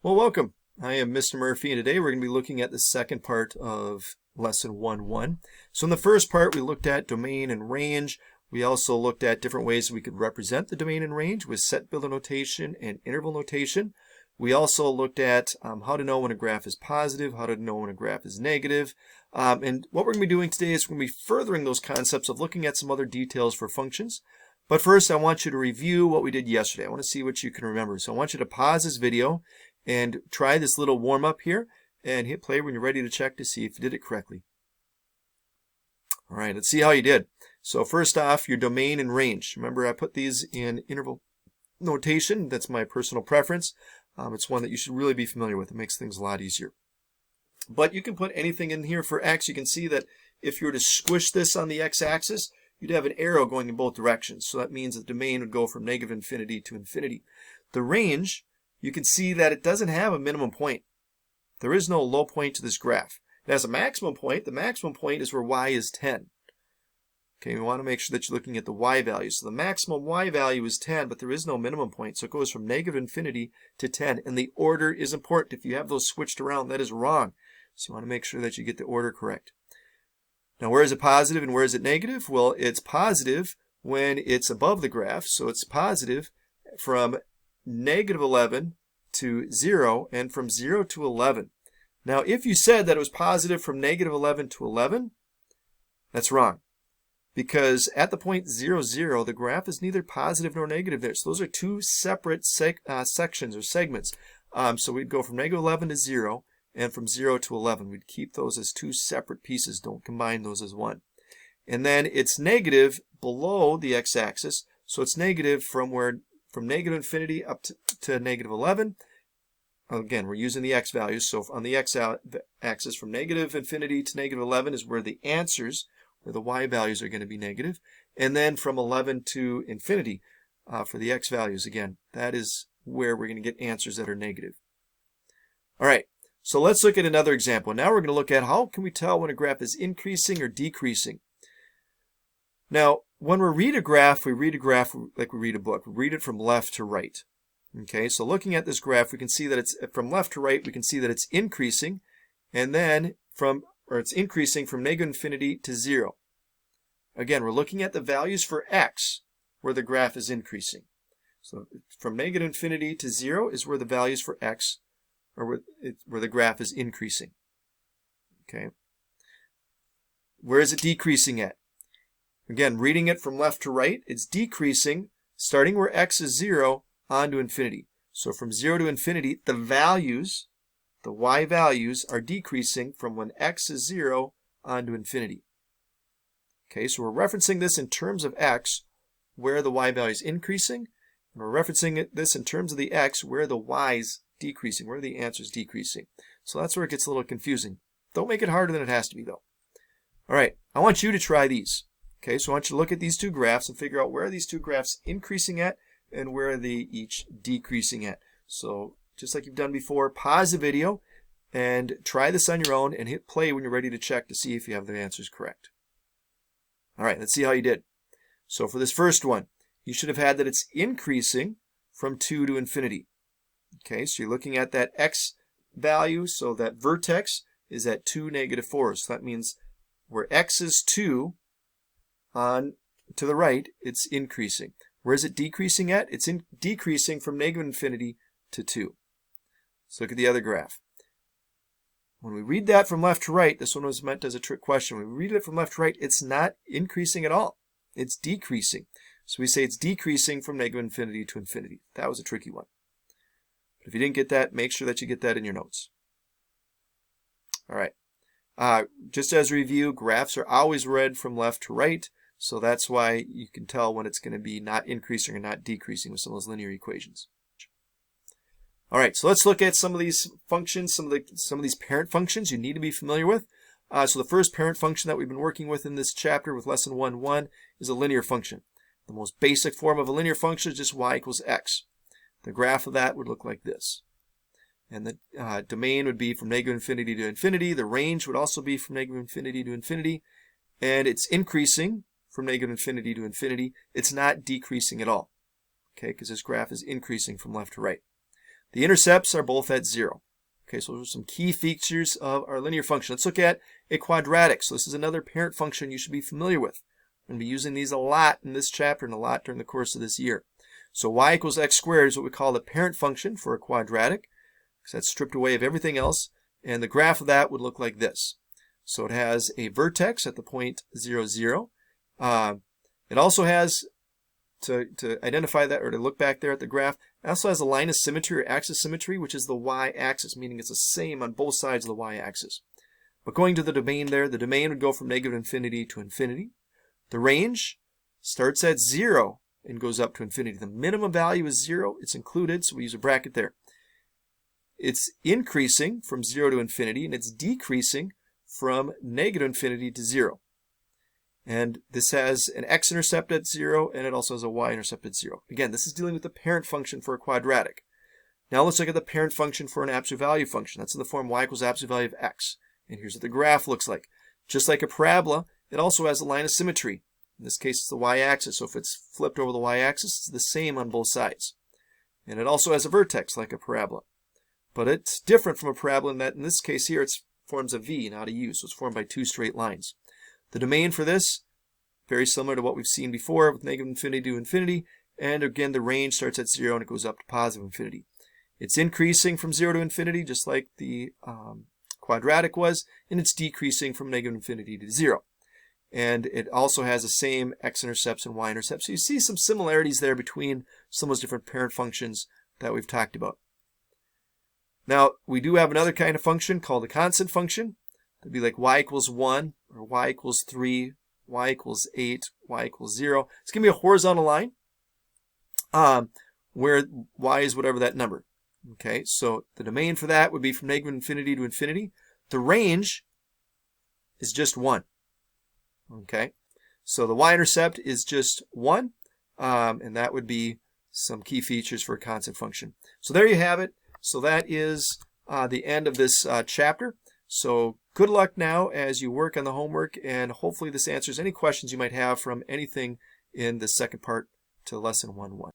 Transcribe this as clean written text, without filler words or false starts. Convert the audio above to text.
Well, welcome. I am Mr. Murphy, and today we're going to be looking at the second part of Lesson 1-1. So in the first part, we looked at domain and range. We also looked at different ways we could represent the domain and range with set builder notation and interval notation. We also looked at how to know when a graph is positive, how to know when a graph is negative. And what we're going to be doing today is we're going to be furthering those concepts of looking at some other details for functions. But first, I want you to review what we did yesterday. I want to see what you can remember. So I want you to pause this video and try this little warm-up here and hit play when you're ready to check to see if you did it correctly. All right, let's see how you did. So first off, your domain and range. Remember, I put these in interval notation. That's my personal preference. It's one that you should really be familiar with. It makes things a lot easier. But you can put anything in here for x. You can see that if you were to squish this on the x-axis, you'd have an arrow going in both directions. So that means the domain would go from negative infinity to infinity. The range, you can see that it doesn't have a minimum point. There is no low point to this graph. It has a maximum point. The maximum point is where y is 10. Okay, we want to make sure that you're looking at the y value. So the maximum y value is 10, but there is no minimum point. So it goes from negative infinity to 10. And the order is important. If you have those switched around, that is wrong. So you want to make sure that you get the order correct. Now, where is it positive and where is it negative? Well, it's positive when it's above the graph. So it's positive from negative 11 to 0 and from 0 to 11. Now, if you said that it was positive from negative 11 to 11, that's wrong. Because at the point 0, 0, the graph is neither positive nor negative there. So those are two separate sections or segments. So we'd go from negative 11 to 0 and from 0 to 11. We'd keep those as two separate pieces. Don't combine those as one. And then it's negative below the x-axis. So it's negative from negative infinity up to negative 11. Again, we're using the x values. So on the x-axis from negative infinity to negative 11 is where the answers, where the y values are going to be negative. And then from 11 to infinity for the x values, again, that is where we're going to get answers that are negative. All right, so let's look at another example. Now we're going to look at how can we tell when a graph is increasing or decreasing. Now, when we read a graph like we read a book. We read it from left to right. Okay, so looking at this graph, we can see that it's from left to right. We can see that it's increasing, and then it's increasing from negative infinity to 0. Again, we're looking at the values for x, where the graph is increasing. So from negative infinity to 0 is where the values for x, or where the graph is increasing. Okay. Where is it decreasing at? Again, reading it from left to right, it's decreasing, starting where x is 0, on to infinity. So from 0 to infinity, the y values, are decreasing from when x is 0 on to infinity. Okay, so we're referencing this in terms of x, where the y value is increasing, and we're referencing this in terms of the x, where the y is decreasing, where the answer is decreasing. So that's where it gets a little confusing. Don't make it harder than it has to be, though. All right, I want you to try these. Okay, so I want you to look at these two graphs and figure out where are these two graphs increasing at and where are they each decreasing at. So just like you've done before, pause the video and try this on your own and hit play when you're ready to check to see if you have the answers correct. All right, let's see how you did. So for this first one, you should have had that it's increasing from 2 to infinity. Okay, so you're looking at that x value, so that vertex is at 2, negative 4. So that means where x is 2 on to the right, it's increasing. Where is it decreasing at? It's decreasing from negative infinity to 2. So look at the other graph. When we read that from left to right, this one was meant as a trick question. When we read it from left to right, it's not increasing at all. It's decreasing. So we say it's decreasing from negative infinity to infinity. That was a tricky one. But if you didn't get that, make sure that you get that in your notes. All right. Just as a review, graphs are always read from left to right. So that's why you can tell when it's going to be not increasing or not decreasing with some of those linear equations. All right, so let's look at some of these functions, some of these parent functions you need to be familiar with. So the first parent function that we've been working with in this chapter with lesson 1-1 is a linear function. The most basic form of a linear function is just y equals x. The graph of that would look like this. And the domain would be from negative infinity to infinity. The range would also be from negative infinity to infinity. And it's increasing from negative infinity to infinity. It's not decreasing at all, okay, because this graph is increasing from left to right. The intercepts are both at 0. Okay, so those are some key features of our linear function. Let's look at a quadratic. So this is another parent function you should be familiar with. We're going to be using these a lot in this chapter and a lot during the course of this year. So y equals x squared is what we call the parent function for a quadratic, because that's stripped away of everything else. And the graph of that would look like this. So it has a vertex at the point 0, 0. It also has, to identify that or to look back there at the graph, it also has a line of symmetry or axis symmetry, which is the y-axis, meaning it's the same on both sides of the y-axis. But going to the domain there, the domain would go from -infinity to infinity. The range starts at 0 and goes up to infinity. The minimum value is 0. It's included, so we use a bracket there. It's increasing from 0 to infinity, and it's decreasing from -infinity to 0. And this has an x-intercept at 0, and it also has a y-intercept at 0. Again, this is dealing with the parent function for a quadratic. Now let's look at the parent function for an absolute value function. That's in the form y equals absolute value of x. And here's what the graph looks like. Just like a parabola, it also has a line of symmetry. In this case, it's the y-axis. So if it's flipped over the y-axis, it's the same on both sides. And it also has a vertex like a parabola. But it's different from a parabola in that in this case here, it forms a V, not a U. So it's formed by two straight lines. The domain for this, very similar to what we've seen before with -infinity to infinity. And again, the range starts at 0 and it goes up to positive infinity. It's increasing from 0 to infinity, just like the quadratic was, and it's decreasing from -infinity to 0. And it also has the same x-intercepts and y-intercepts. So you see some similarities there between some of those different parent functions that we've talked about. Now, we do have another kind of function called a constant function. It'd be like y equals 1, or y equals 3, y equals 8, y equals 0. It's going to be a horizontal line where y is whatever that number. Okay, so the domain for that would be from -infinity to infinity. The range is just 1. Okay, so the y-intercept is just 1, and that would be some key features for a constant function. So there you have it. So that is the end of this chapter. So good luck now as you work on the homework, and hopefully this answers any questions you might have from anything in the second part to lesson 1-1.